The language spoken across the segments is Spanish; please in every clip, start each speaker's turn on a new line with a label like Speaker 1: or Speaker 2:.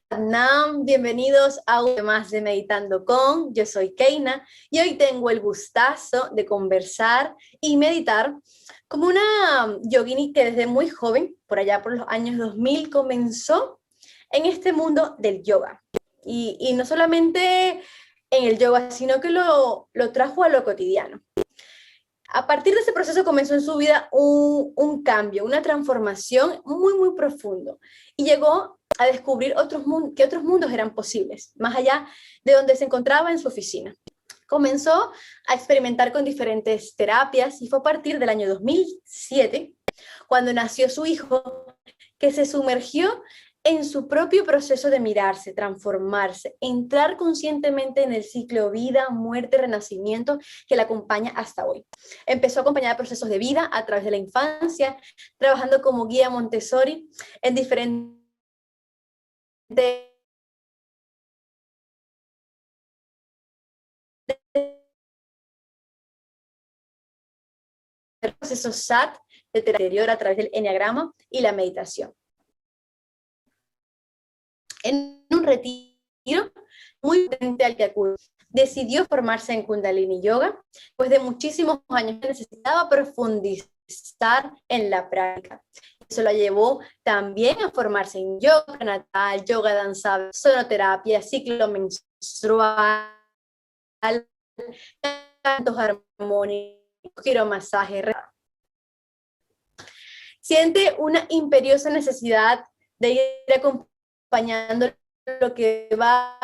Speaker 1: Nam, bienvenidos a un más de Meditando con. Yo soy Keina y hoy tengo el gustazo de conversar y meditar como una yogini que desde muy joven, por allá por los años 2000, comenzó en este mundo del yoga. Y no solamente en el yoga, sino que lo trajo a lo cotidiano. A partir de ese proceso comenzó en su vida un cambio, una transformación muy profundo. Y llegó a descubrir que otros mundos eran posibles, más allá de donde se encontraba en su oficina. Comenzó a experimentar con diferentes terapias y fue a partir del año 2007, cuando nació su hijo, que se sumergió en su propio proceso de mirarse, transformarse, entrar conscientemente en el ciclo vida, muerte, renacimiento que la acompaña hasta hoy. Empezó a acompañar procesos de vida a través de la infancia, trabajando como guía Montessori en diferentes procesos SAT de terapia interior a través del enneagrama y la meditación. En un retiro muy potente al que acudió, decidió formarse en Kundalini Yoga, pues de muchísimos años necesitaba profundizar en la práctica. Eso la llevó también a formarse en yoga natal, yoga danzable, sonoterapia, ciclo menstrual, cantos armónicos, quiromasaje. Siente una imperiosa necesidad de ir acompañando lo que va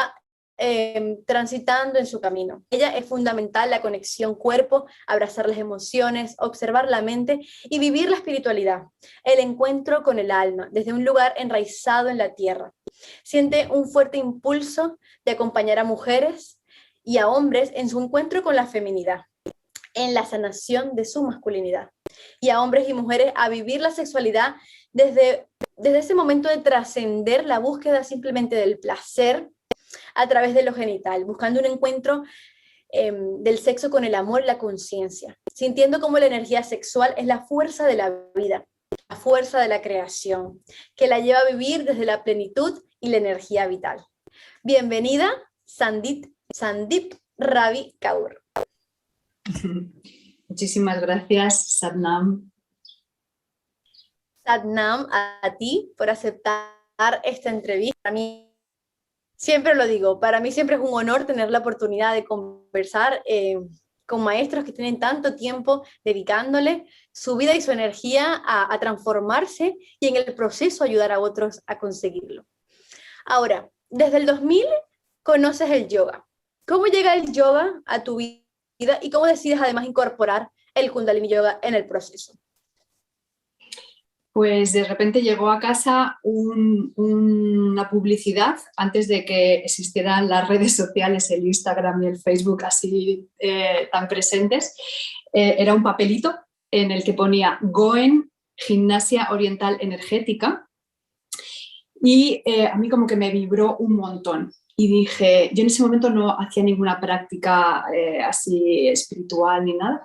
Speaker 1: transitando en su camino. Ella es fundamental la conexión cuerpo, abrazar las emociones, observar la mente y vivir la espiritualidad, el encuentro con el alma, desde un lugar enraizado en la tierra. Siente un fuerte impulso de acompañar a mujeres y a hombres en su encuentro con la feminidad, en la sanación de su masculinidad, y a hombres y mujeres a vivir la sexualidad desde ese momento de trascender la búsqueda simplemente del placer a través de lo genital, buscando un encuentro del sexo con el amor y la conciencia, sintiendo cómo la energía sexual es la fuerza de la vida, la fuerza de la creación, que la lleva a vivir desde la plenitud y la energía vital. Bienvenida, Sandip Ravi Kaur.
Speaker 2: Muchísimas gracias, Satnam.
Speaker 1: Satnam, a ti por aceptar esta entrevista. Para mí, siempre lo digo, para mí siempre es un honor tener la oportunidad de conversar con maestros que tienen tanto tiempo dedicándole su vida y su energía a transformarse y en el proceso ayudar a otros a conseguirlo. Ahora, desde el 2000 conoces el yoga. ¿Cómo llega el yoga a tu vida y cómo decides además incorporar el Kundalini Yoga en el proceso?
Speaker 2: Pues de repente llegó a casa una publicidad antes de que existieran las redes sociales, el Instagram y el Facebook así tan presentes. Era un papelito en el que ponía Goen, Gimnasia Oriental Energética, y a mí como que me vibró un montón. Y dije, yo en ese momento no hacía ninguna práctica así espiritual ni nada.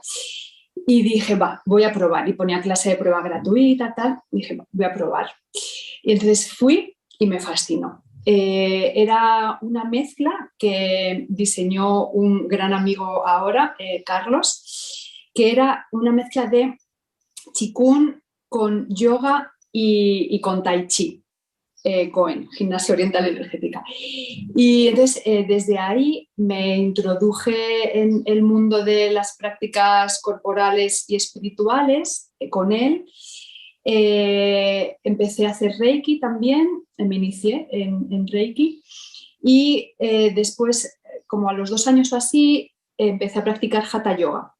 Speaker 2: Y dije, va, voy a probar. Y ponía clase de prueba gratuita, tal. Y dije, voy a probar. Y entonces fui y me fascinó. Era una mezcla que diseñó un gran amigo ahora, Carlos, que era una mezcla de Qigong con yoga y con Tai Chi. Goen, Gimnasia Oriental Energética. Y entonces desde ahí me introduje en el mundo de las prácticas corporales y espirituales con él. Empecé a hacer Reiki también, me inicié en Reiki y después, como a los 2 años o así, empecé a practicar Hatha Yoga.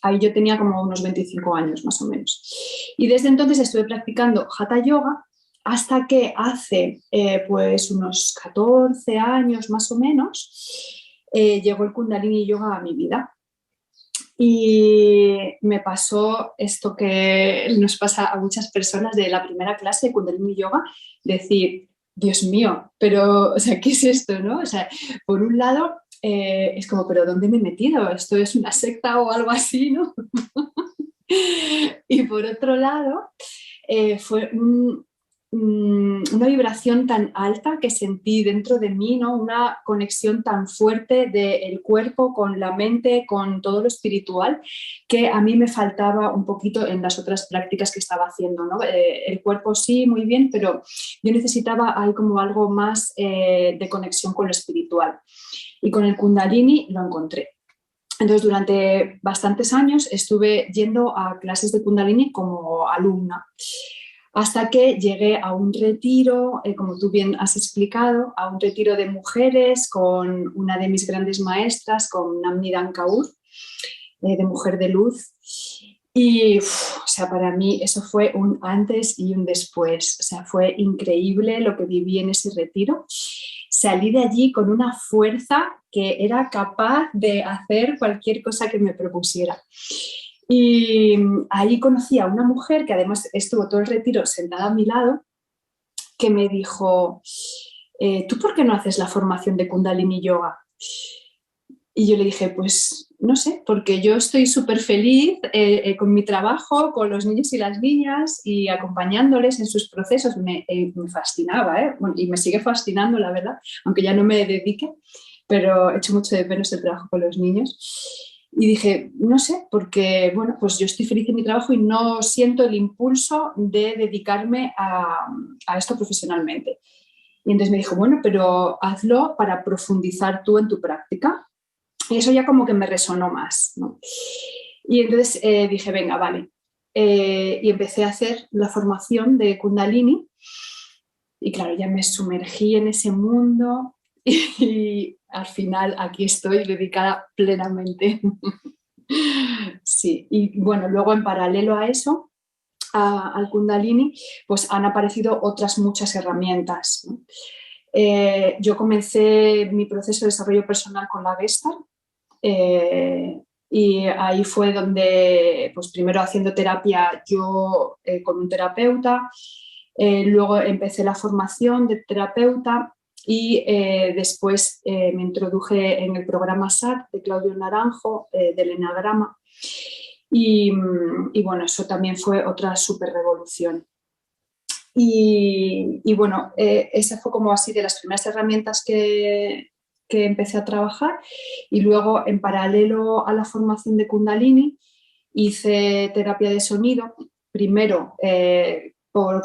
Speaker 2: Ahí yo tenía como unos 25 años más o menos. Y desde entonces estuve practicando Hatha Yoga hasta que hace pues unos 14 años más o menos llegó el Kundalini Yoga a mi vida. Y me pasó esto que nos pasa a muchas personas de la primera clase de Kundalini Yoga, decir, Dios mío, pero, o sea, ¿qué es esto, no? O sea, por un lado, es como, ¿pero dónde me he metido? ¿Esto es una secta o algo así, no? Y por otro lado, fue una vibración tan alta que sentí dentro de mí, ¿no? Una conexión tan fuerte del cuerpo con la mente, con todo lo espiritual, que a mí me faltaba un poquito en las otras prácticas que estaba haciendo, ¿no? El cuerpo sí, muy bien, pero yo necesitaba ahí como algo más de conexión con lo espiritual. Y con el Kundalini lo encontré. Entonces, durante bastantes años estuve yendo a clases de Kundalini como alumna, hasta que llegué a un retiro, como tú bien has explicado, a un retiro de mujeres con una de mis grandes maestras, con Namni Dan Kaur, de Mujer de Luz. Y, o sea, para mí eso fue un antes y un después. O sea, fue increíble lo que viví en ese retiro. Salí de allí con una fuerza que era capaz de hacer cualquier cosa que me propusiera. Y ahí conocí a una mujer que además estuvo todo el retiro sentada a mi lado, que me dijo, ¿tú por qué no haces la formación de Kundalini Yoga? Y yo le dije, pues no sé, porque yo estoy súper feliz con mi trabajo, con los niños y las niñas y acompañándoles en sus procesos. Me fascinaba, ¿eh? Bueno, y me sigue fascinando, la verdad, aunque ya no me dedique, pero echo mucho de menos el trabajo con los niños. Y dije, no sé, porque bueno, pues yo estoy feliz en mi trabajo y no siento el impulso de dedicarme a esto profesionalmente. Y entonces me dijo, bueno, pero hazlo para profundizar tú en tu práctica. Y eso ya como que me resonó más, ¿no? Y entonces dije, venga, vale. Y empecé a hacer la formación de Kundalini. Y claro, ya me sumergí en ese mundo y al final aquí estoy dedicada plenamente. Sí, y bueno, luego en paralelo a eso, al Kundalini, pues han aparecido otras muchas herramientas, ¿no? Yo comencé mi proceso de desarrollo personal con la Gestalt. Y ahí fue donde, pues primero haciendo terapia yo con un terapeuta, luego empecé la formación de terapeuta y después me introduje en el programa SAT de Claudio Naranjo, del Enagrama. Y bueno, eso también fue otra súper revolución. Y bueno, esa fue como así de las primeras herramientas que empecé a trabajar. Y luego, en paralelo a la formación de Kundalini, hice terapia de sonido, primero por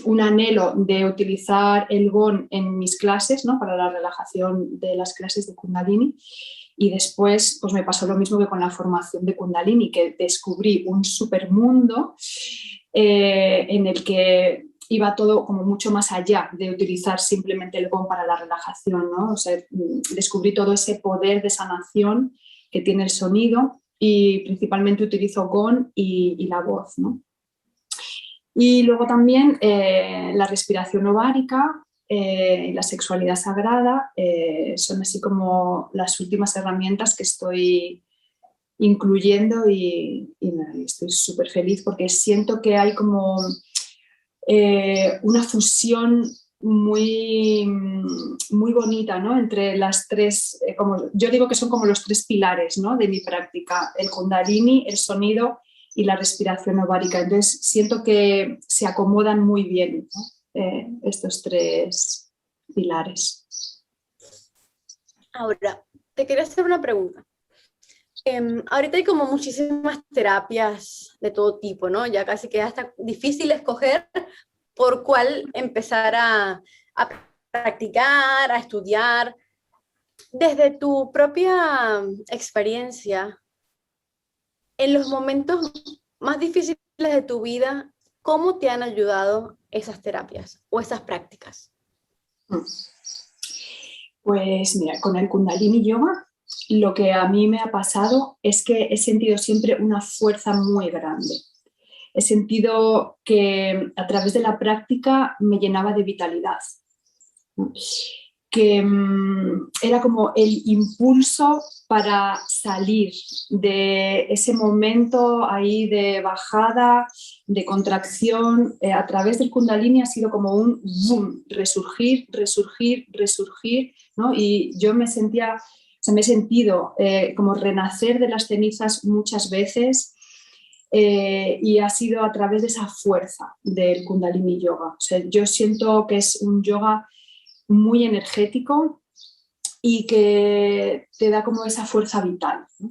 Speaker 2: un anhelo de utilizar el gong en mis clases, ¿no? Para la relajación de las clases de Kundalini. Y después pues me pasó lo mismo que con la formación de Kundalini, que descubrí un supermundo en el que iba todo como mucho más allá de utilizar simplemente el gong para la relajación, ¿no? O sea, descubrí todo ese poder de sanación que tiene el sonido y principalmente utilizo gong y la voz, ¿no? Y luego también la respiración ovárica y la sexualidad sagrada son así como las últimas herramientas que estoy incluyendo y estoy súper feliz porque siento que hay como una fusión muy, muy bonita, ¿no? Entre las tres, como, yo digo que son como los tres pilares, ¿no? De mi práctica, el Kundalini, el sonido y la respiración ovárica. Entonces siento que se acomodan muy bien, ¿no? Estos tres pilares.
Speaker 1: Ahora, te quería hacer una pregunta. Ahorita hay como muchísimas terapias de todo tipo, ¿no? Ya casi que hasta difícil escoger por cuál empezar a practicar, a estudiar. Desde tu propia experiencia, en los momentos más difíciles de tu vida, ¿cómo te han ayudado esas terapias o esas prácticas?
Speaker 2: Pues mira, con el Kundalini Yoga lo que a mí me ha pasado es que he sentido siempre una fuerza muy grande. He sentido que a través de la práctica me llenaba de vitalidad, que era como el impulso para salir de ese momento ahí de bajada, de contracción. A través del Kundalini ha sido como un boom, resurgir, resurgir, resurgir, ¿no? Y yo me sentía, o sea, me he sentido como renacer de las cenizas muchas veces. y ha sido a través de esa fuerza del Kundalini Yoga. O sea, yo siento que es un yoga muy energético y que te da como esa fuerza vital, ¿no?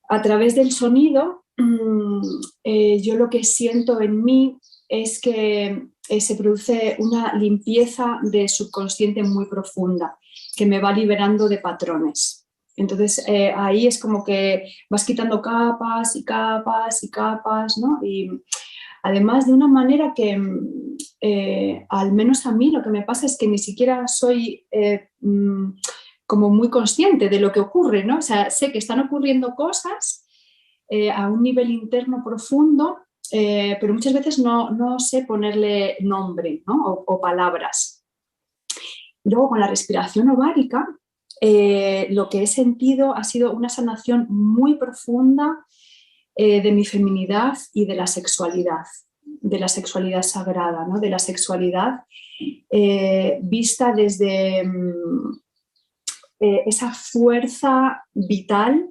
Speaker 2: A través del sonido, yo lo que siento en mí es que se produce una limpieza de subconsciente muy profunda, que me va liberando de patrones. Entonces ahí es como que vas quitando capas y capas y capas, ¿no? Y además de una manera que al menos a mí lo que me pasa es que ni siquiera soy como muy consciente de lo que ocurre, ¿no? O sea, sé que están ocurriendo cosas a un nivel interno profundo, pero muchas veces no sé ponerle nombre, ¿no? o palabras. Luego con la respiración ovárica, lo que he sentido ha sido una sanación muy profunda de mi feminidad y de la sexualidad sagrada, ¿no? De la sexualidad vista desde esa fuerza vital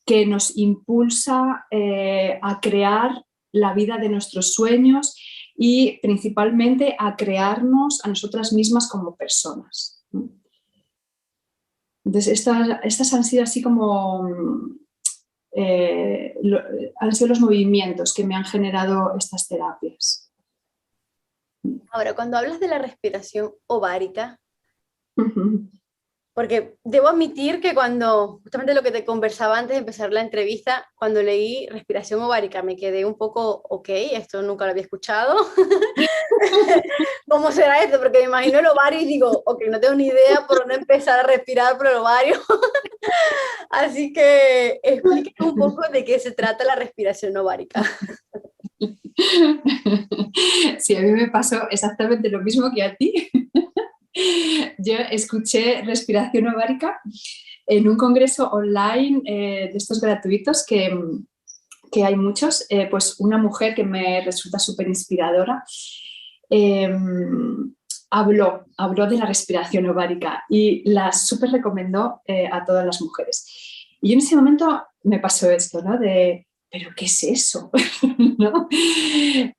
Speaker 2: que nos impulsa a crear la vida de nuestros sueños y principalmente a crearnos a nosotras mismas como personas, ¿no? Entonces, estas han sido así como han sido los movimientos que me han generado estas terapias.
Speaker 1: Ahora, cuando hablas de la respiración ovárica,
Speaker 2: Uh-huh.
Speaker 1: porque debo admitir que cuando, justamente lo que te conversaba antes de empezar la entrevista, cuando leí respiración ovárica me quedé un poco, ok, esto nunca lo había escuchado. ¿Cómo será esto? Porque me imagino el ovario y digo, ok, no tengo ni idea por dónde empezar a respirar por el ovario. Así que explíqueme un poco de qué se trata la respiración ovárica.
Speaker 2: Sí, a mí me pasó exactamente lo mismo que a ti. Yo escuché respiración ovárica en un congreso online de estos gratuitos que hay muchos, pues una mujer que me resulta súper inspiradora habló de la respiración ovárica y la súper recomendó a todas las mujeres. Y en ese momento me pasó esto, ¿no? ¿Pero qué es eso? ¿No?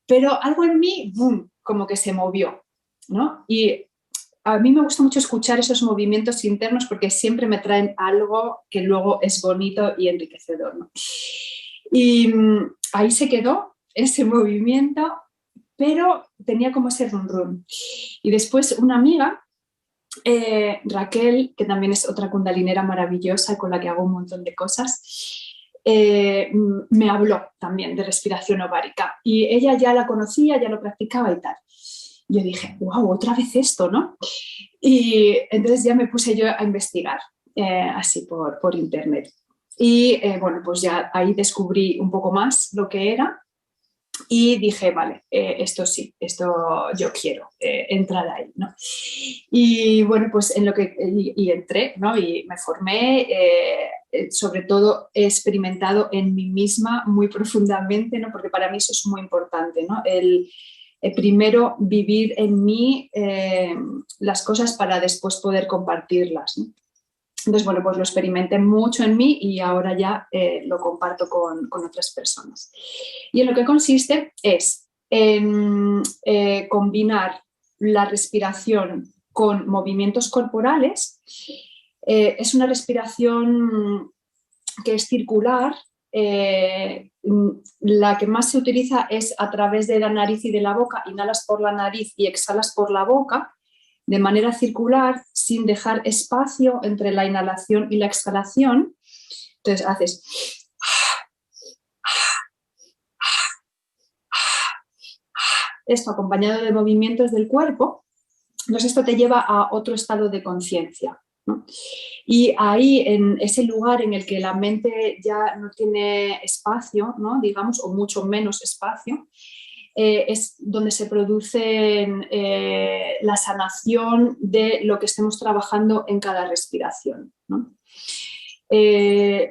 Speaker 2: Pero algo en mí, boom, como que se movió, ¿no? Y a mí me gusta mucho escuchar esos movimientos internos porque siempre me traen algo que luego es bonito y enriquecedor, ¿no? Y ahí se quedó ese movimiento, pero tenía como ese run run. Y después una amiga, Raquel, que también es otra kundalinera maravillosa con la que hago un montón de cosas, me habló también de respiración ovárica y ella ya la conocía, ya lo practicaba y tal. Yo dije, wow, otra vez esto, ¿no? Y entonces ya me puse yo a investigar así por internet. Y bueno, pues ya ahí descubrí un poco más lo que era y dije, vale, esto sí, esto yo quiero entrar ahí, ¿no? Y bueno, pues en lo que y entré, ¿no? Y me formé, sobre todo he experimentado en mí misma muy profundamente, ¿no? Porque para mí eso es muy importante, ¿no? Primero vivir en mí las cosas para después poder compartirlas, ¿no? Entonces, bueno, pues lo experimenté mucho en mí y ahora ya lo comparto con otras personas. Y en lo que consiste es en combinar la respiración con movimientos corporales. Es una respiración que es circular. La que más se utiliza es a través de la nariz y de la boca. Inhalas por la nariz y exhalas por la boca de manera circular, sin dejar espacio entre la inhalación y la exhalación. Entonces haces esto acompañado de movimientos del cuerpo. Entonces esto te lleva a otro estado de conciencia, ¿no? Y ahí, en ese lugar en el que la mente ya no tiene espacio, ¿no? Digamos, o mucho menos espacio, es donde se produce la sanación de lo que estemos trabajando en cada respiración, ¿no?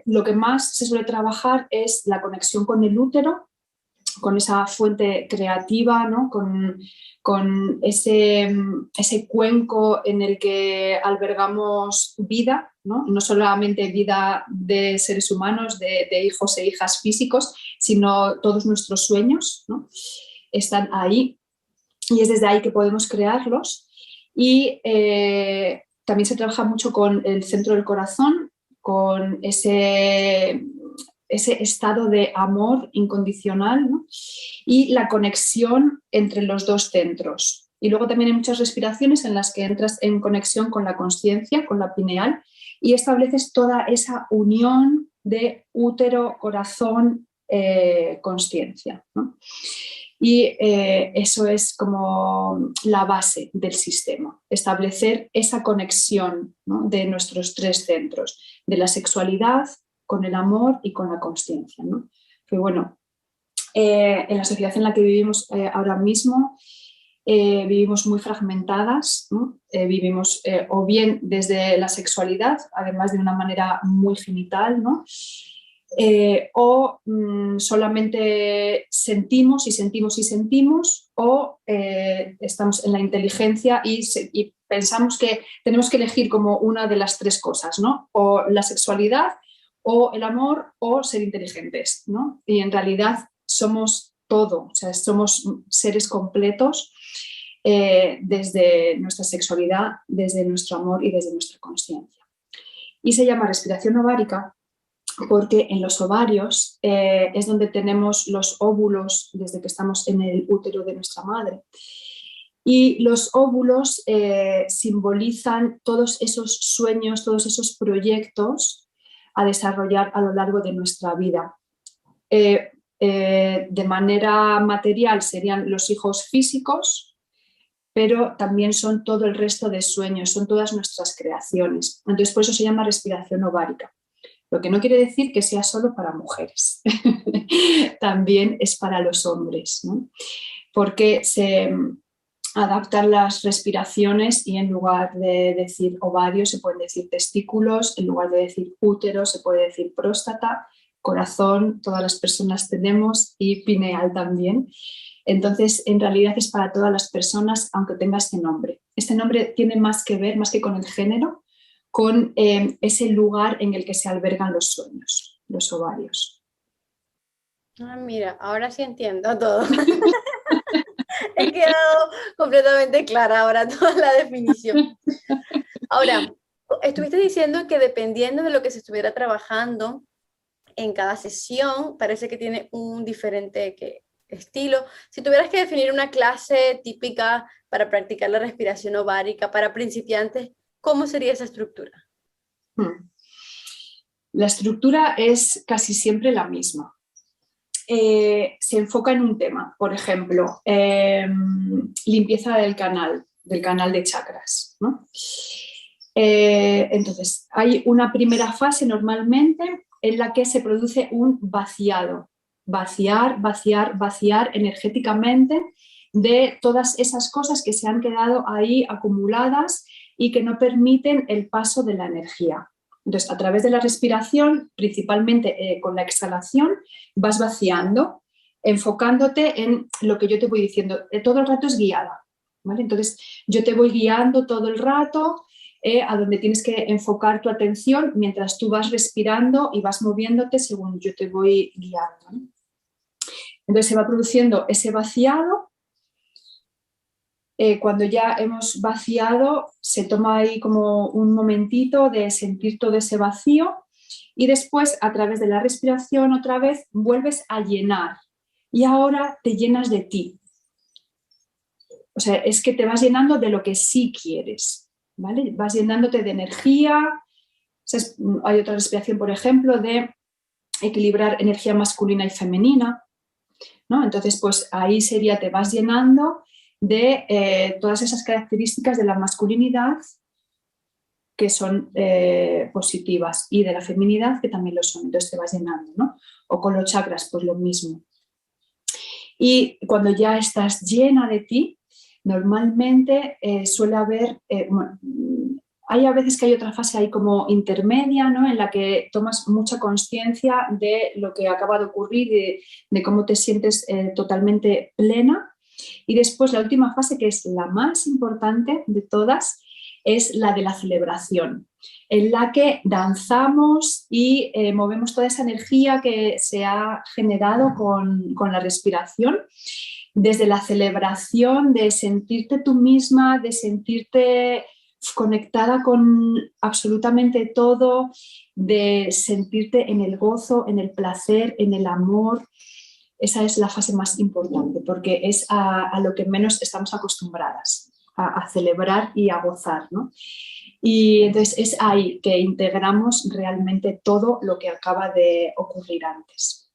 Speaker 2: Lo que más se suele trabajar es la conexión con el útero esa fuente creativa, ¿no? Con ese cuenco en el que albergamos vida, ¿no? No solamente vida de seres humanos, de hijos e hijas físicos, sino todos nuestros sueños, ¿no? Están ahí y es desde ahí que podemos crearlos. Y también se trabaja mucho con el centro del corazón, con ese estado de amor incondicional, ¿no? Y la conexión entre los dos centros. Y luego también hay muchas respiraciones en las que entras en conexión con la consciencia, con la pineal, y estableces toda esa unión de útero, corazón, consciencia, ¿no? Y eso es como la base del sistema, establecer esa conexión, ¿no? De nuestros tres centros, de la sexualidad, con el amor y con la consciencia, ¿no? Pero bueno, en la sociedad en la que vivimos ahora mismo, vivimos muy fragmentadas, ¿no? Vivimos o bien desde la sexualidad, además de una manera muy genital, ¿no? O solamente sentimos y sentimos y sentimos, o estamos en la inteligencia y pensamos que tenemos que elegir como una de las tres cosas, ¿no? O la sexualidad, o el amor, o ser inteligentes, ¿no? Y en realidad somos todo, o sea, somos seres completos desde nuestra sexualidad, desde nuestro amor y desde nuestra consciencia. Y se llama respiración ovárica porque en los ovarios es donde tenemos los óvulos desde que estamos en el útero de nuestra madre. Y los óvulos simbolizan todos esos sueños, todos esos proyectos a desarrollar a lo largo de nuestra vida. De manera material serían los hijos físicos, pero también son todo el resto de sueños, son todas nuestras creaciones. Entonces, por eso se llama respiración ovárica. Lo que no quiere decir que sea solo para mujeres, también es para los hombres, ¿no? Porque se adaptan las respiraciones y en lugar de decir ovario se pueden decir testículos, en lugar de decir útero se puede decir próstata, corazón, todas las personas tenemos, y pineal también. Entonces, en realidad es para todas las personas, aunque tenga este nombre. Este nombre tiene más que ver, más que con el género, con ese lugar en el que se albergan los sueños, los ovarios.
Speaker 1: Ah, mira, ahora sí entiendo todo. He quedado completamente clara ahora toda la definición. Ahora, estuviste diciendo que dependiendo de lo que se estuviera trabajando en cada sesión, parece que tiene un diferente estilo. Si tuvieras que definir una clase típica para practicar la respiración ovárica para principiantes, ¿cómo sería esa estructura?
Speaker 2: La estructura es casi siempre la misma. Se enfoca en un tema, por ejemplo, limpieza del canal de chakras, ¿no? Entonces, hay una primera fase normalmente en la que se produce un vaciado, vaciar energéticamente de todas esas cosas que se han quedado ahí acumuladas y que no permiten el paso de la energía. Entonces, a través de la respiración, principalmente con la exhalación, vas vaciando, enfocándote en lo que yo te voy diciendo. Todo el rato es guiada, ¿vale? Entonces, yo te voy guiando todo el rato a donde tienes que enfocar tu atención mientras tú vas respirando y vas moviéndote según yo te voy guiando, ¿no? Entonces, se va produciendo ese vaciado. Cuando ya hemos vaciado, se toma ahí como un momentito de sentir todo ese vacío y después a través de la respiración otra vez vuelves a llenar y ahora te llenas de ti. O sea, es que te vas llenando de lo que sí quieres, ¿vale? Vas llenándote de energía. O sea, hay otra respiración, por ejemplo, de equilibrar energía masculina y femenina, ¿no? Entonces, pues ahí sería, te vas llenando de todas esas características de la masculinidad que son positivas y de la feminidad que también lo son, entonces te vas llenando, ¿no? O con los chakras, pues lo mismo. Y cuando ya estás llena de ti, normalmente suele haber, hay a veces que hay otra fase ahí como intermedia, ¿no? En la que tomas mucha conciencia de lo que acaba de ocurrir, de cómo te sientes totalmente plena. Y después la última fase, que es la más importante de todas, es la de la celebración, en la que danzamos y movemos toda esa energía que se ha generado con la respiración, desde la celebración de sentirte tú misma, de sentirte conectada con absolutamente todo, de sentirte en el gozo, en el placer, en el amor. Esa es la fase más importante porque es a lo que menos estamos acostumbradas, a celebrar y a gozar, ¿no? Y entonces es ahí que integramos realmente todo lo que acaba de ocurrir antes.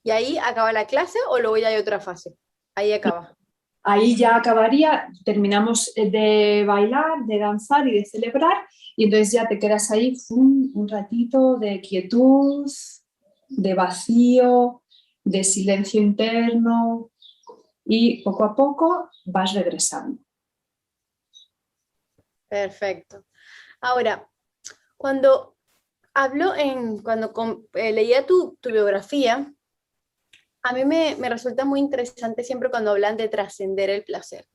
Speaker 1: ¿Y ahí acaba la clase o luego ya hay otra fase? Ahí acaba.
Speaker 2: Ahí ya acabaría, terminamos de bailar, de danzar y de celebrar, y entonces ya te quedas ahí un ratito de quietud, de vacío, de silencio interno, y poco a poco vas regresando.
Speaker 1: Perfecto. Ahora, cuando leía tu biografía, a mí me resulta muy interesante siempre cuando hablan de trascender el placer,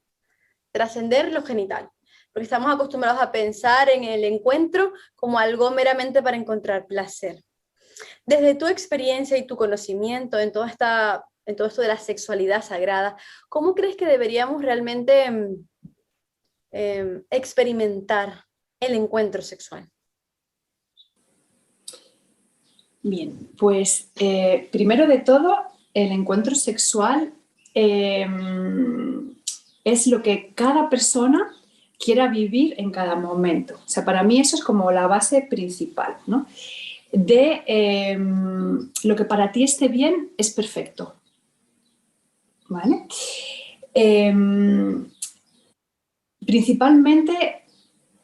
Speaker 1: trascender lo genital, porque estamos acostumbrados a pensar en el encuentro como algo meramente para encontrar placer. Desde tu experiencia y tu conocimiento en todo esto de la sexualidad sagrada, ¿cómo crees que deberíamos realmente experimentar el encuentro sexual?
Speaker 2: Bien, pues primero de todo, el encuentro sexual es lo que cada persona quiera vivir en cada momento. O sea, para mí eso es como la base principal, ¿no? De lo que para ti esté bien es perfecto, ¿vale? Principalmente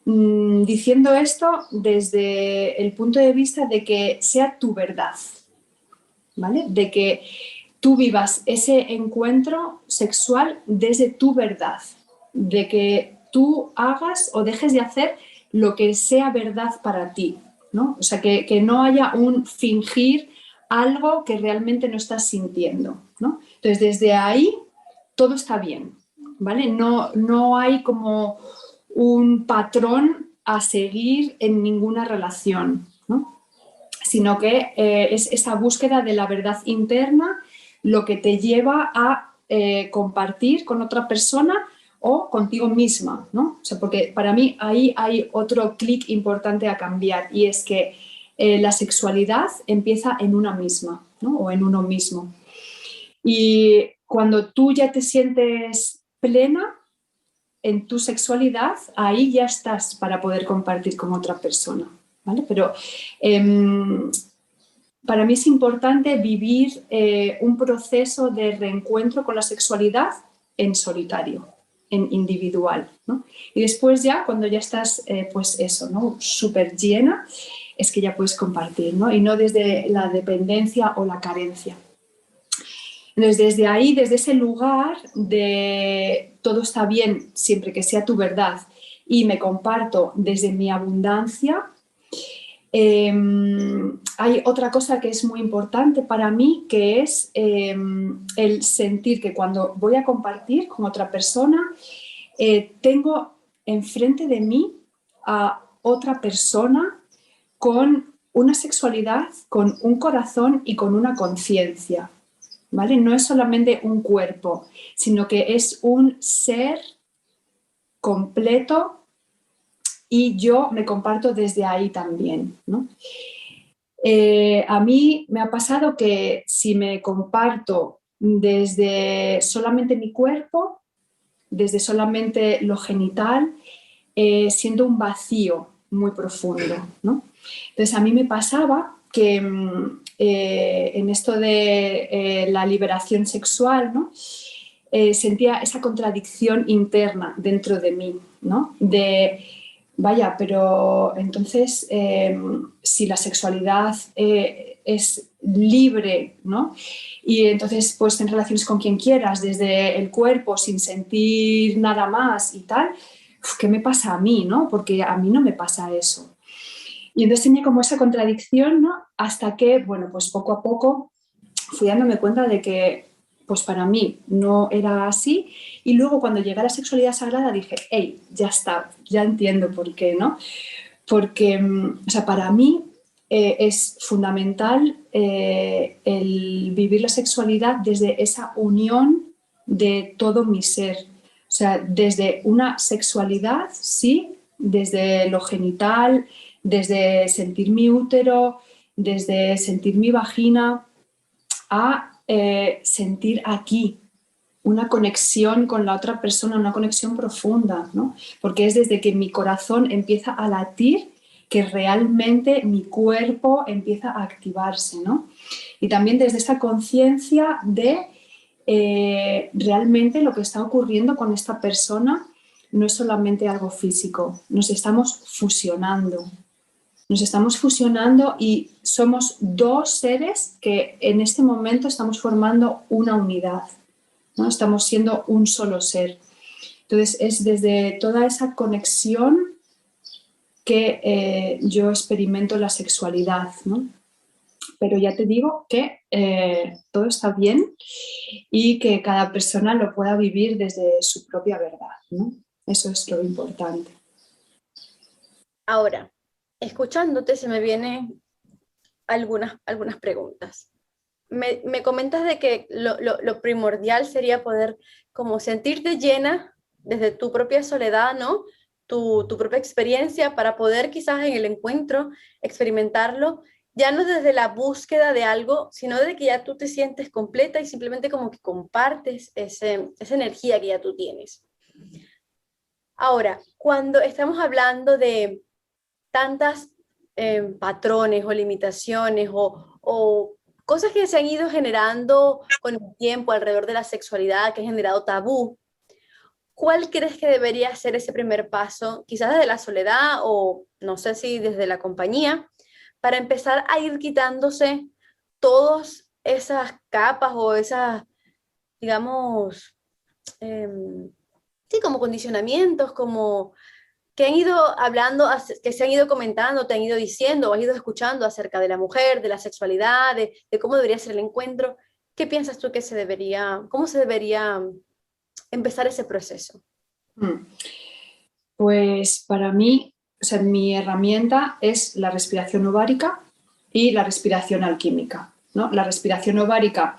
Speaker 2: diciendo esto desde el punto de vista de que sea tu verdad, ¿vale? De que tú vivas ese encuentro sexual desde tu verdad, de que tú hagas o dejes de hacer lo que sea verdad para ti, ¿no? O sea, que no haya un fingir algo que realmente no estás sintiendo, ¿no? Entonces, desde ahí todo está bien, ¿vale? No hay como un patrón a seguir en ninguna relación, ¿no? Sino que es esa búsqueda de la verdad interna lo que te lleva a compartir con otra persona o contigo misma, ¿no? O sea, porque para mí ahí hay otro clic importante a cambiar, y es que la sexualidad empieza en una misma, ¿no? O en uno mismo. Y cuando tú ya te sientes plena en tu sexualidad, ahí ya estás para poder compartir con otra persona, ¿vale? Pero para mí es importante vivir un proceso de reencuentro con la sexualidad en solitario, en individual, ¿no? Y después ya, cuando ya estás, pues eso, ¿no? Súper llena, es que ya puedes compartir, ¿no? Y no desde la dependencia o la carencia. Entonces, desde ahí, desde ese lugar de todo está bien siempre que sea tu verdad y me comparto desde mi abundancia, hay otra cosa que es muy importante para mí, que es el sentir que cuando voy a compartir con otra persona, tengo enfrente de mí a otra persona con una sexualidad, con un corazón y con una conciencia, ¿vale? No es solamente un cuerpo, sino que es un ser completo, y yo me comparto desde ahí también, ¿no? A mí me ha pasado que si me comparto desde solamente mi cuerpo, desde solamente lo genital, siento un vacío muy profundo, ¿no? Entonces a mí me pasaba que en esto de la liberación sexual, ¿no? Sentía esa contradicción interna dentro de mí, ¿no? De, vaya, pero entonces si la sexualidad es libre, ¿no? Y entonces pues en relaciones con quien quieras, desde el cuerpo, sin sentir nada más y tal, ¿qué me pasa a mí, no? Porque a mí no me pasa eso. Y entonces tenía como esa contradicción, ¿no? Hasta que, bueno, pues poco a poco fui dándome cuenta de que, pues para mí no era así. Y luego cuando llegué a la sexualidad sagrada dije, hey, ya está, ya entiendo por qué, ¿no? Porque, o sea, para mí es fundamental el vivir la sexualidad desde esa unión de todo mi ser. O sea, desde una sexualidad, sí, desde lo genital, desde sentir mi útero, desde sentir mi vagina, a sentir aquí una conexión con la otra persona, una conexión profunda, ¿no? Porque es desde que mi corazón empieza a latir que realmente mi cuerpo empieza a activarse, ¿no? Y también desde esta conciencia de realmente lo que está ocurriendo con esta persona no es solamente algo físico, nos estamos fusionando. Nos estamos fusionando y somos dos seres que en este momento estamos formando una unidad, ¿no? Estamos siendo un solo ser. Entonces es desde toda esa conexión que yo experimento la sexualidad, ¿no? Pero ya te digo que todo está bien y que cada persona lo pueda vivir desde su propia verdad, ¿no? Eso es lo importante.
Speaker 1: Ahora, escuchándote se me vienen algunas preguntas. Me comentas de que lo primordial sería poder como sentirte llena desde tu propia soledad, ¿no? Tu propia experiencia para poder quizás en el encuentro experimentarlo, ya no desde la búsqueda de algo, sino de que ya tú te sientes completa y simplemente como que compartes esa energía que ya tú tienes. Ahora, cuando estamos hablando de tantas patrones o limitaciones o cosas que se han ido generando con el tiempo alrededor de la sexualidad, que ha generado tabú, ¿cuál crees que debería ser ese primer paso, quizás desde la soledad o no sé si desde la compañía, para empezar a ir quitándose todas esas capas o esas, digamos, sí, como condicionamientos, como que han ido hablando, que se han ido comentando, te han ido diciendo o has ido escuchando acerca de la mujer, de la sexualidad, de cómo debería ser el encuentro? ¿Qué piensas tú que se debería, cómo se debería empezar ese proceso?
Speaker 2: Pues para mí, o sea, mi herramienta es la respiración ovárica y la respiración alquímica, ¿no? La respiración ovárica,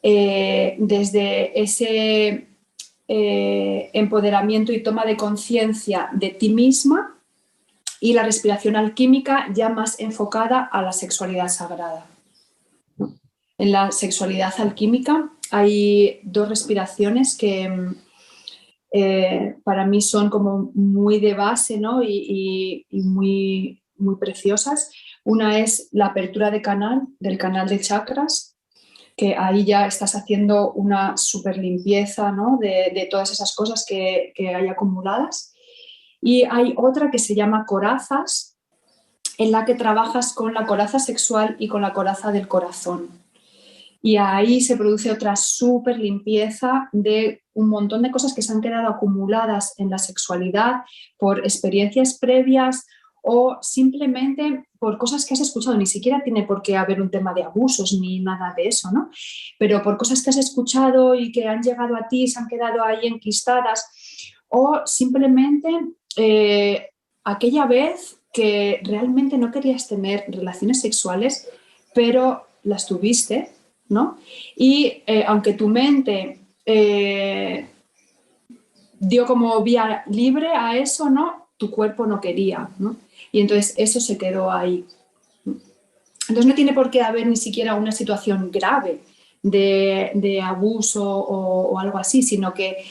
Speaker 2: desde ese empoderamiento y toma de conciencia de ti misma, y la respiración alquímica ya más enfocada a la sexualidad sagrada. En la sexualidad alquímica hay dos respiraciones que para mí son como muy de base, ¿no? y muy, muy preciosas. Una es la apertura de del canal de chakras, que ahí ya estás haciendo una super limpieza, ¿no? de todas esas cosas que hay acumuladas. Y hay otra que se llama corazas, en la que trabajas con la coraza sexual y con la coraza del corazón. Y ahí se produce otra súper limpieza de un montón de cosas que se han quedado acumuladas en la sexualidad por experiencias previas o simplemente por cosas que has escuchado. Ni siquiera tiene por qué haber un tema de abusos ni nada de eso, ¿no? Pero por cosas que has escuchado y que han llegado a ti, se han quedado ahí enquistadas, o simplemente aquella vez que realmente no querías tener relaciones sexuales, pero las tuviste, ¿no? Y aunque tu mente dio como vía libre a eso, ¿no? Tu cuerpo no quería, ¿no? Y entonces eso se quedó ahí. Entonces no tiene por qué haber ni siquiera una situación grave de abuso o algo así, sino que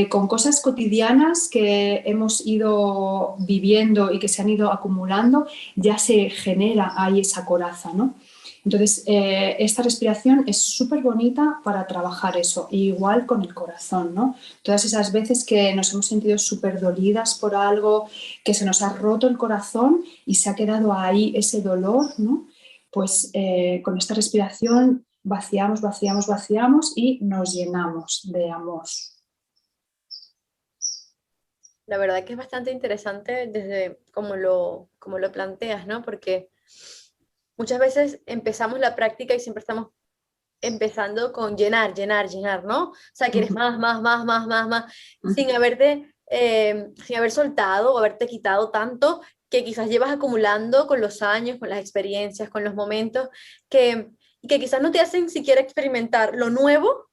Speaker 2: con cosas cotidianas que hemos ido viviendo y que se han ido acumulando, ya se genera ahí esa coraza, ¿no? Entonces, esta respiración es súper bonita para trabajar eso, igual con el corazón, ¿no? Todas esas veces que nos hemos sentido súper dolidas por algo, que se nos ha roto el corazón y se ha quedado ahí ese dolor, ¿no? Pues con esta respiración vaciamos, vaciamos, vaciamos y nos llenamos de amor.
Speaker 1: La verdad que es bastante interesante desde como lo planteas, ¿no? Porque muchas veces empezamos la práctica y siempre estamos empezando con llenar, llenar, llenar, ¿no? O sea, quieres más, más, más, más, más, más, sin haber soltado o haberte quitado tanto que quizás llevas acumulando con los años, con las experiencias, con los momentos, y que quizás no te hacen siquiera experimentar lo nuevo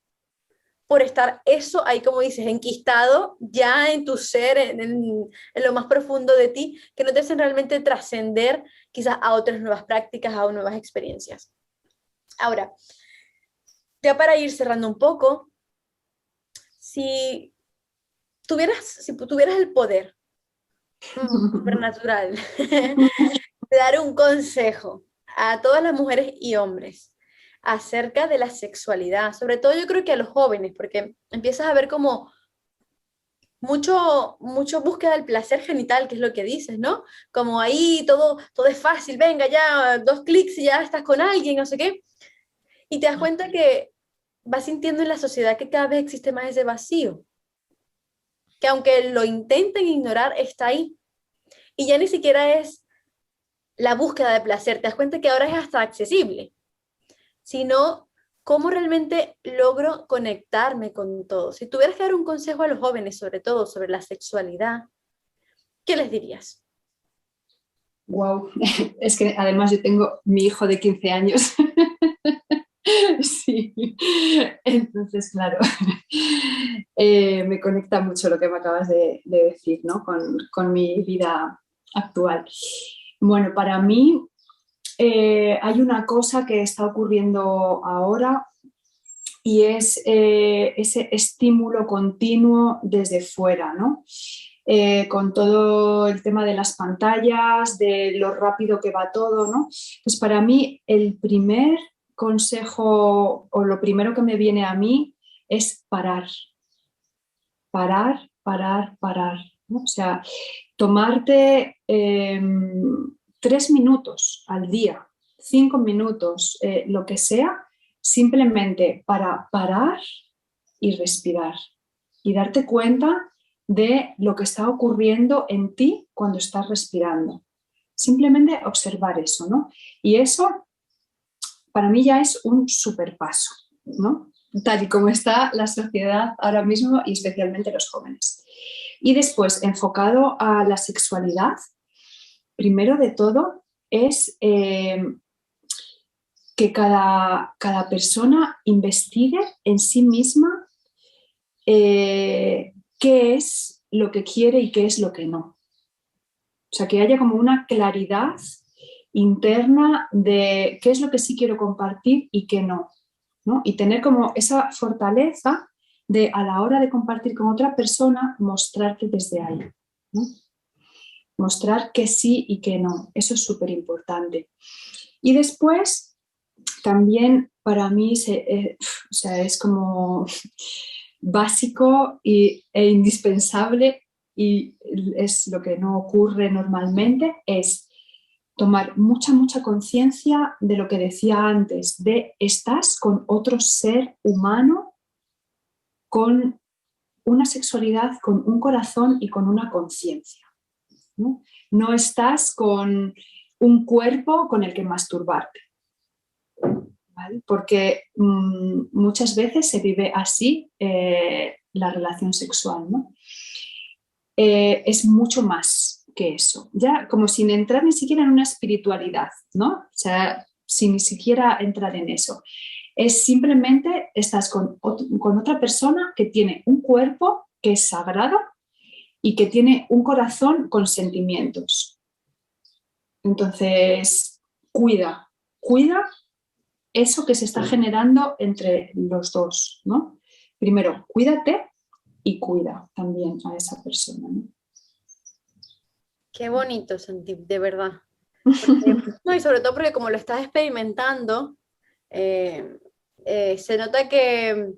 Speaker 1: por estar eso ahí, como dices, enquistado ya en tu ser, en lo más profundo de ti, que no te hacen realmente trascender quizás a otras nuevas prácticas, a nuevas experiencias. Ahora, ya para ir cerrando un poco, si si tuvieras el poder supernatural de dar un consejo a todas las mujeres y hombres acerca de la sexualidad, sobre todo yo creo que a los jóvenes, porque empiezas a ver como mucho búsqueda del placer genital, que es lo que dices, ¿no? Como ahí todo es fácil, venga ya, 2 clics y ya estás con alguien, no sé qué. Y te das cuenta que vas sintiendo en la sociedad que cada vez existe más ese vacío, que aunque lo intenten ignorar, está ahí. Y ya ni siquiera es la búsqueda de placer, te das cuenta que ahora es hasta accesible, sino cómo realmente logro conectarme con todo. Si tuvieras que dar un consejo a los jóvenes, sobre todo sobre la sexualidad, ¿qué les dirías?
Speaker 2: Wow, es que además yo tengo mi hijo de 15 años. Sí, entonces, claro, me conecta mucho lo que me acabas de decir, ¿no? Con mi vida actual. Bueno, para mí hay una cosa que está ocurriendo ahora y es ese estímulo continuo desde fuera, ¿no? Con todo el tema de las pantallas, de lo rápido que va todo, ¿no? Pues para mí el primer consejo o lo primero que me viene a mí es parar, parar, parar, parar, ¿no? O sea, tomarte 3 minutos al día, 5 minutos, lo que sea, simplemente para parar y respirar y darte cuenta de lo que está ocurriendo en ti cuando estás respirando. Simplemente observar eso, ¿no? Y eso para mí ya es un super paso, ¿no? Tal y como está la sociedad ahora mismo y especialmente los jóvenes. Y después, enfocado a la sexualidad, primero de todo es que cada persona investigue en sí misma qué es lo que quiere y qué es lo que no. O sea, que haya como una claridad interna de qué es lo que sí quiero compartir y qué no, ¿no? Y tener como esa fortaleza de a la hora de compartir con otra persona, mostrarte desde ahí, ¿no? Mostrar que sí y que no. Eso es súper importante. Y después, también para mí o sea, es como básico e indispensable y es lo que no ocurre normalmente, es tomar mucha, mucha conciencia de lo que decía antes, de estás con otro ser humano, con una sexualidad, con un corazón y con una conciencia, ¿no? No estás con un cuerpo con el que masturbarte, ¿vale? Porque muchas veces se vive así la relación sexual, ¿no? Es mucho más que eso, ya como sin entrar ni siquiera en una espiritualidad, ¿no? O sea, sin ni siquiera entrar en eso. Es simplemente estás con otra persona que tiene un cuerpo que es sagrado y que tiene un corazón con sentimientos. Entonces, cuida eso que se está generando entre los dos, ¿no? Primero, cuídate y cuida también a esa persona, ¿no?
Speaker 1: Qué bonito, Santi, de verdad. No, y sobre todo porque como lo estás experimentando, eh, se nota que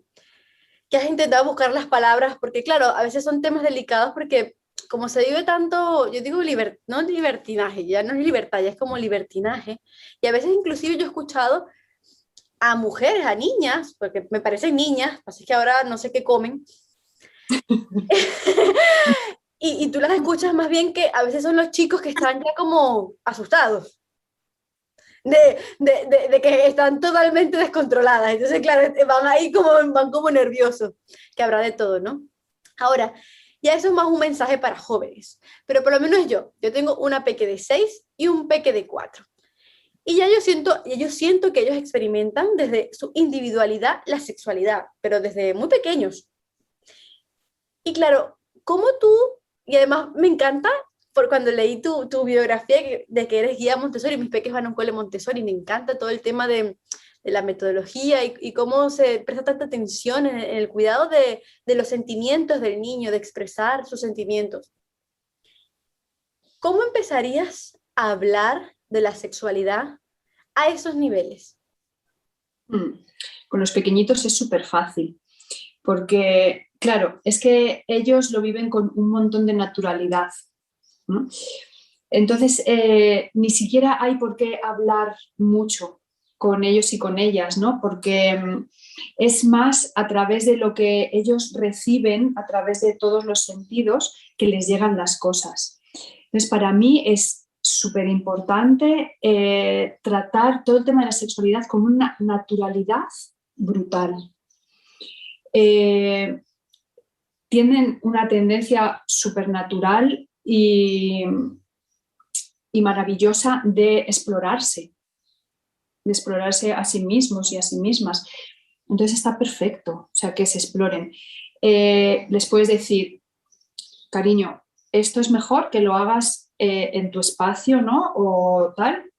Speaker 1: has intentado buscar las palabras, porque claro, a veces son temas delicados porque como se vive tanto, yo digo no libertinaje, ya no es libertad, ya es como libertinaje, y a veces inclusive yo he escuchado a mujeres, a niñas, porque me parecen niñas, así que ahora no sé qué comen, y tú las escuchas más bien que a veces son los chicos que están ya como asustados. De que están totalmente descontroladas. Entonces, claro, van ahí como, van como nerviosos, que habrá de todo, ¿no? Ahora, ya eso es más un mensaje para jóvenes, pero por lo menos yo tengo una peque de 6 y un peque de 4. Y yo siento que ellos experimentan desde su individualidad la sexualidad, pero desde muy pequeños. Y claro, como tú, y además me encanta, por cuando leí tu biografía de que eres guía Montessori, mis peques van a un cole Montessori, me encanta todo el tema de la metodología y cómo se presta tanta atención en el cuidado de los sentimientos del niño, de expresar sus sentimientos. ¿Cómo empezarías a hablar de la sexualidad a esos niveles?
Speaker 2: Con los pequeñitos es súper fácil, porque, claro, es que ellos lo viven con un montón de naturalidad, ¿no? Entonces, ni siquiera hay por qué hablar mucho con ellos y con ellas, ¿no? Porque es más a través de lo que ellos reciben, a través de todos los sentidos, que les llegan las cosas. Entonces, para mí es súper importante tratar todo el tema de la sexualidad con una naturalidad brutal. Tienen una tendencia supernatural y maravillosa de explorarse a sí mismos y a sí mismas. Entonces está perfecto, o sea, que se exploren. Les puedes decir, cariño, esto es mejor que lo hagas en tu espacio, ¿no? O tal.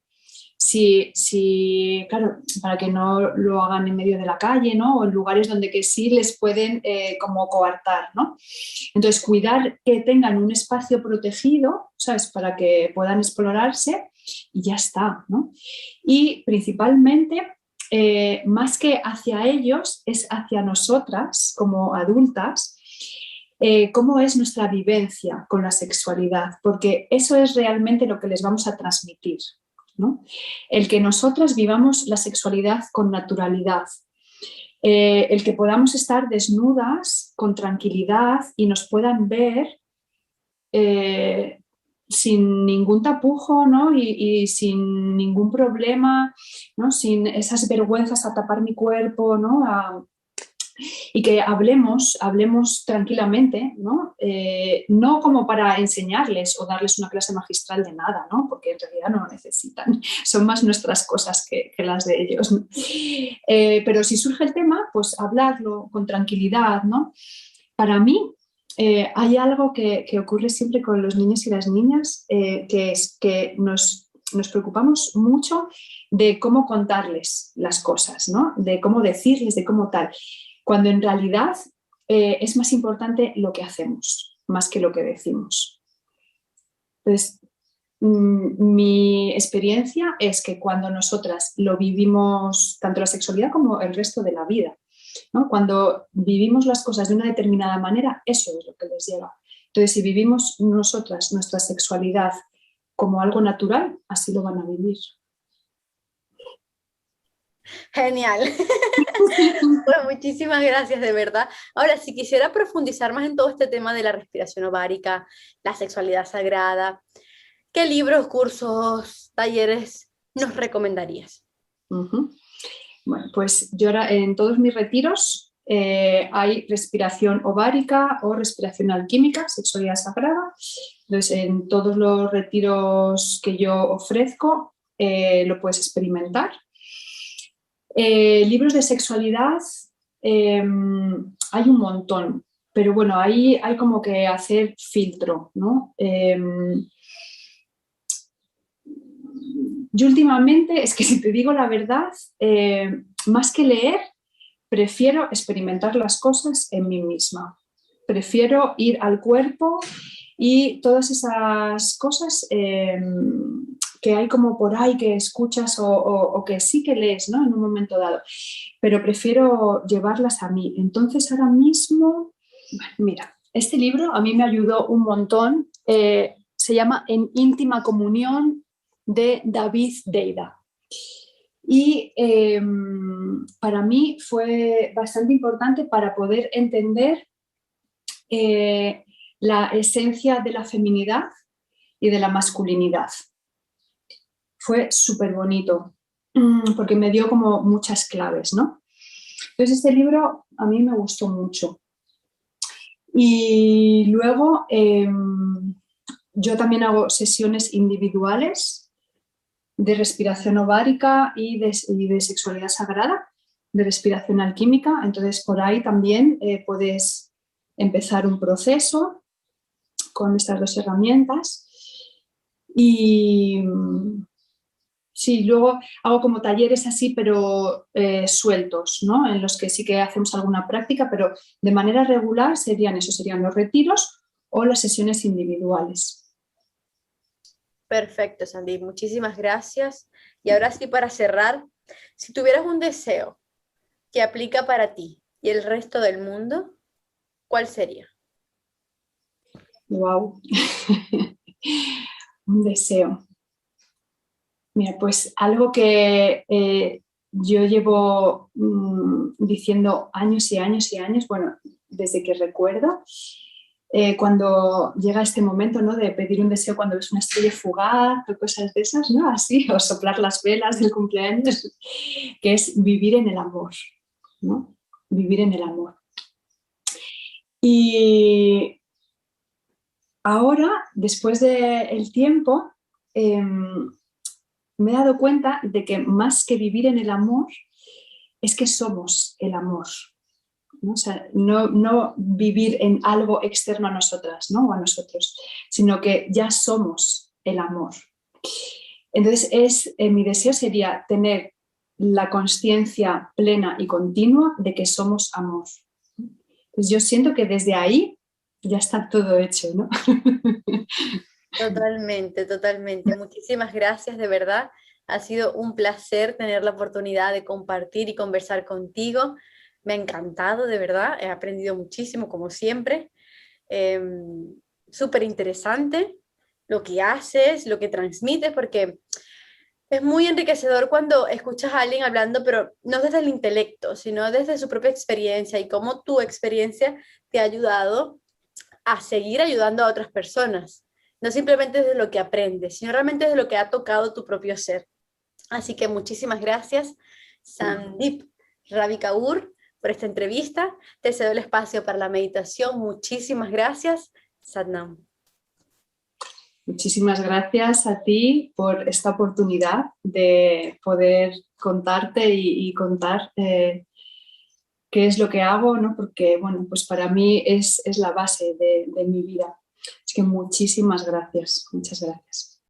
Speaker 2: Claro, para que no lo hagan en medio de la calle, ¿no? O en lugares donde que sí les pueden como coartar, ¿no? Entonces, cuidar que tengan un espacio protegido, ¿sabes? Para que puedan explorarse y ya está, ¿no? Y principalmente, más que hacia ellos, es hacia nosotras como adultas, cómo es nuestra vivencia con la sexualidad, porque eso es realmente lo que les vamos a transmitir, ¿no? El que nosotras vivamos la sexualidad con naturalidad, el que podamos estar desnudas con tranquilidad y nos puedan ver sin ningún tapujo, ¿no? Y sin ningún problema, ¿no? Sin esas vergüenzas a tapar mi cuerpo, ¿no? Y que hablemos tranquilamente, ¿no? No como para enseñarles o darles una clase magistral de nada, ¿no? Porque en realidad no lo necesitan, son más nuestras cosas que las de ellos, ¿no? Pero si surge el tema, pues hablarlo con tranquilidad, ¿no? Para mí hay algo que ocurre siempre con los niños y las niñas, que es que nos preocupamos mucho de cómo contarles las cosas, ¿no? De cómo decirles, de cómo tal, cuando en realidad es más importante lo que hacemos, más que lo que decimos. Entonces, mi experiencia es que cuando nosotras lo vivimos, tanto la sexualidad como el resto de la vida, ¿no? Cuando vivimos las cosas de una determinada manera, eso es lo que les llega. Entonces, si vivimos nosotras nuestra sexualidad como algo natural, así lo van a vivir.
Speaker 1: Genial. Pues muchísimas gracias, de verdad. Ahora, si quisiera profundizar más en todo este tema de la respiración ovárica, la sexualidad sagrada, ¿qué libros, cursos, talleres nos recomendarías?
Speaker 2: Bueno, pues yo ahora en todos mis retiros hay respiración ovárica o respiración alquímica, sexualidad sagrada. Entonces, en todos los retiros que yo ofrezco lo puedes experimentar. Libros de sexualidad hay un montón, pero bueno, ahí hay como que hacer filtro, ¿no? Yo últimamente, es que si te digo la verdad, más que leer, prefiero experimentar las cosas en mí misma. Prefiero ir al cuerpo y todas esas cosas que hay como por ahí que escuchas o que sí que lees, ¿no? En un momento dado, pero prefiero llevarlas a mí. Entonces ahora mismo, bueno, mira, este libro a mí me ayudó un montón, se llama En íntima comunión de David Deida. Y para mí fue bastante importante para poder entender la esencia de la feminidad y de la masculinidad. Fue súper bonito porque me dio como muchas claves, ¿no? Entonces este libro a mí me gustó mucho. Y luego yo también hago sesiones individuales de respiración ovárica y de sexualidad sagrada, de respiración alquímica. Entonces por ahí también puedes empezar un proceso con estas dos herramientas. Y sí, luego hago como talleres así, pero sueltos, ¿no? En los que sí que hacemos alguna práctica, pero de manera regular serían los retiros o las sesiones individuales.
Speaker 1: Perfecto, Sandy, muchísimas gracias. Y ahora sí, para cerrar, si tuvieras un deseo que aplica para ti y el resto del mundo, ¿cuál sería?
Speaker 2: Wow. Un deseo. Mira, pues algo que yo llevo diciendo años y años y años, bueno, desde que recuerdo, cuando llega este momento, ¿no? De pedir un deseo cuando ves una estrella fugaz o cosas de esas, ¿no? Así, o soplar las velas del cumpleaños, que es vivir en el amor, ¿no? Vivir en el amor. Y ahora, después del tiempo, me he dado cuenta de que más que vivir en el amor, es que somos el amor. ¿No? O sea, no vivir en algo externo a nosotras, ¿no? O a nosotros, sino que ya somos el amor. Entonces, mi deseo sería tener la consciencia plena y continua de que somos amor. Pues yo siento que desde ahí ya está todo hecho, ¿no?
Speaker 1: Totalmente, totalmente. Muchísimas gracias, de verdad. Ha sido un placer tener la oportunidad de compartir y conversar contigo. Me ha encantado, de verdad. He aprendido muchísimo, como siempre. Eh, Súper interesante lo que haces, lo que transmites, porque es muy enriquecedor cuando escuchas a alguien hablando, pero no desde el intelecto, sino desde su propia experiencia y cómo tu experiencia te ha ayudado a seguir ayudando a otras personas. No simplemente desde lo que aprendes, sino realmente desde lo que ha tocado tu propio ser. Así que muchísimas gracias, Sandeep Ravi Kaur, por esta entrevista. Te cedo el espacio para la meditación. Muchísimas gracias, Satnam.
Speaker 2: Muchísimas gracias a ti por esta oportunidad de poder contarte y contar qué es lo que hago, ¿no? Porque, bueno, pues para mí es la base de mi vida. Así que muchísimas gracias, muchas gracias.